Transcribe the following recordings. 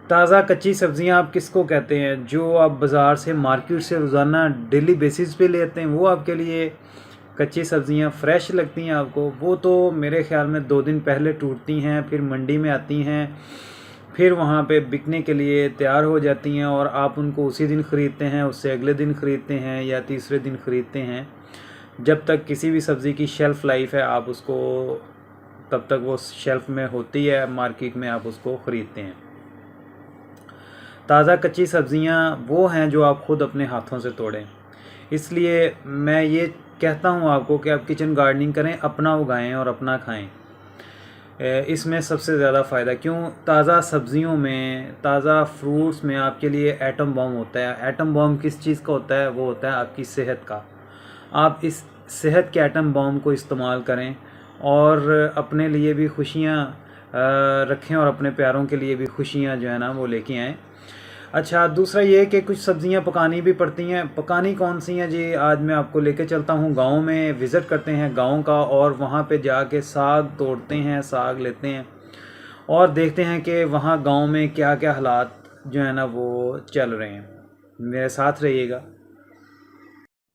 ताज़ा कच्ची सब्ज़ियाँ आप किसको कहते हैं? जो आप बाज़ार से मार्केट से रोज़ाना डेली बेसिस पे लेते हैं वो आपके लिए कच्ची सब्ज़ियाँ फ्रेश लगती हैं आपको? वो तो मेरे ख़्याल में 2 दिन पहले टूटती हैं, फिर मंडी में आती हैं, फिर वहाँ पे बिकने के लिए तैयार हो जाती हैं और आप उनको उसी दिन ख़रीदते हैं, उससे अगले दिन ख़रीदते हैं या तीसरे दिन ख़रीदते हैं। जब तक किसी भी सब्ज़ी की शेल्फ़ लाइफ है आप उसको तब तक वो शेल्फ़ में होती है, मार्केट में आप उसको ख़रीदते हैं। ताज़ा कच्ची सब्ज़ियाँ वो हैं जो आप ख़ुद अपने हाथों से तोड़ें। इसलिए मैं ये कहता हूँ आपको कि आप किचन गार्डनिंग करें, अपना उगाएं और अपना खाएं। इसमें सबसे ज़्यादा फ़ायदा क्यों? ताज़ा सब्ज़ियों में, ताज़ा फ्रूट्स में आपके लिए एटम बॉम्ब होता है। एटम बॉम्ब किस चीज़ का होता है? वो होता है आपकी सेहत का। आप इस सेहत के एटम बॉम्ब को इस्तेमाल करें और अपने लिए भी खुशियाँ रखें और अपने प्यारों के लिए भी खुशियाँ जो है ना वो लेके आएँ। अच्छा, दूसरा ये कि कुछ सब्ज़ियाँ पकानी भी पड़ती हैं। पकानी कौन सी हैं जी? आज मैं आपको लेके चलता हूँ गाँव में, विज़िट करते हैं गाँव का और वहाँ पे जाके साग तोड़ते हैं, साग लेते हैं और देखते हैं कि वहाँ गाँव में क्या-क्या हालात जो है ना वो चल रहे हैं। मेरे साथ रहिएगा।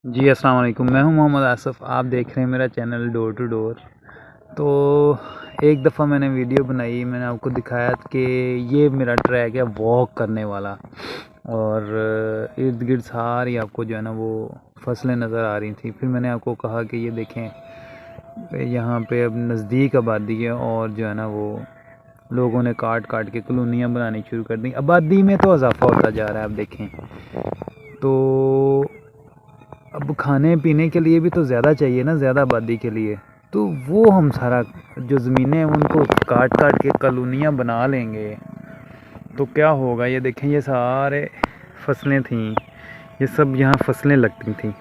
जी अस्सलाम वालेकुम, मैं हूँ मोहम्मद आसिफ़। आप देख रहे हैं मेरा चैनल डोर टू डोर। तो एक दफ़ा मैंने वीडियो बनाई, मैंने आपको दिखाया कि ये मेरा ट्रैक है वॉक करने वाला और इर्द गिर्द सारी आपको जो है ना वो फसलें नज़र आ रही थी। फिर मैंने आपको कहा कि ये देखें यहाँ पे अब नज़दीक आबादी है और जो है ना वो लोगों ने काट काट के कॉलोनियाँ बनानी शुरू कर दी। आबादी में तो इजाफ़ा होता जा रहा है। अब देखें तो अब खाने पीने के लिए भी तो ज़्यादा चाहिए ना, ज़्यादा आबादी के लिए। तो वो हम सारा जो ज़मीनें हैं उनको काट काट के कॉलोनियाँ बना लेंगे तो क्या होगा? ये देखें, ये सारे फसलें थीं, ये सब यहाँ फसलें लगती थीं।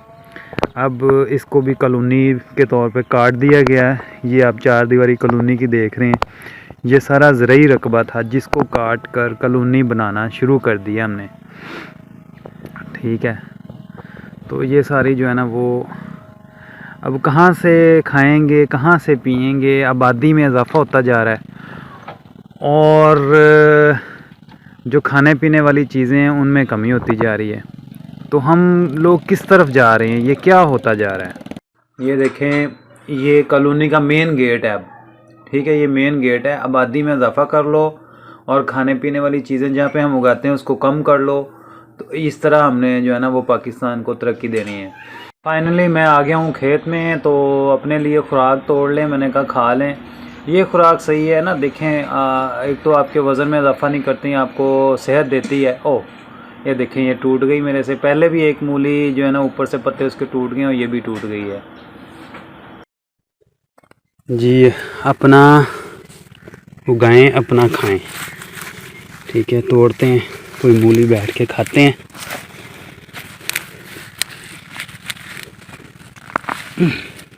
अब इसको भी कॉलोनी के तौर पे काट दिया गया है। ये आप 4 दीवारी कॉलोनी की देख रहे हैं। ये सारा ज़रई रकबा था जिसको काट कर कॉलोनी बनाना शुरू कर दिया हमने, ठीक है। तो ये सारी जो है ना वो अब कहाँ से खाएंगे, कहाँ से पिएंगे? आबादी में इजाफ़ा होता जा रहा है और जो खाने पीने वाली चीज़ें हैं उनमें कमी होती जा रही है। तो हम लोग किस तरफ जा रहे हैं? ये क्या होता जा रहा है? ये देखें, ये कॉलोनी का मेन गेट है अब, ठीक है। ये मेन गेट है। आबादी में इजाफ़ा कर लो और खाने पीने वाली चीज़ें जहाँ पे हम उगाते हैं उसको कम कर लो। तो इस तरह हमने जो है ना वो पाकिस्तान को तरक्की देनी है। फाइनली मैं आ गया हूँ खेत में, तो अपने लिए खुराक तोड़ लें। मैंने कहा खा लें। ये खुराक सही है ना? देखें, एक तो आपके वज़न में इजाफ़ा नहीं करती, आपको सेहत देती है। ओह, ये देखें, ये टूट गई मेरे से। पहले भी एक मूली जो है ना ऊपर से पत्ते उसके टूट गए और ये भी टूट गई है जी। अपना उगाएं, अपना खाएं, ठीक है। तोड़ते हैं, कोई मूली बैठ के खाते हैं।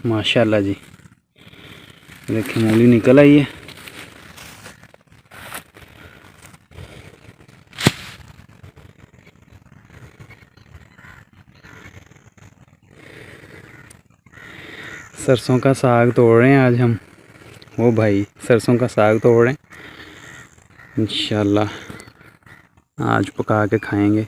माशाल्लाह जी, देखिए मूली निकल आई है। सरसों का साग तोड़ रहे हैं आज हम। ओ भाई, सरसों का साग तोड़ रहे हैं, इंशाल्लाह आज पका के खाएंगे।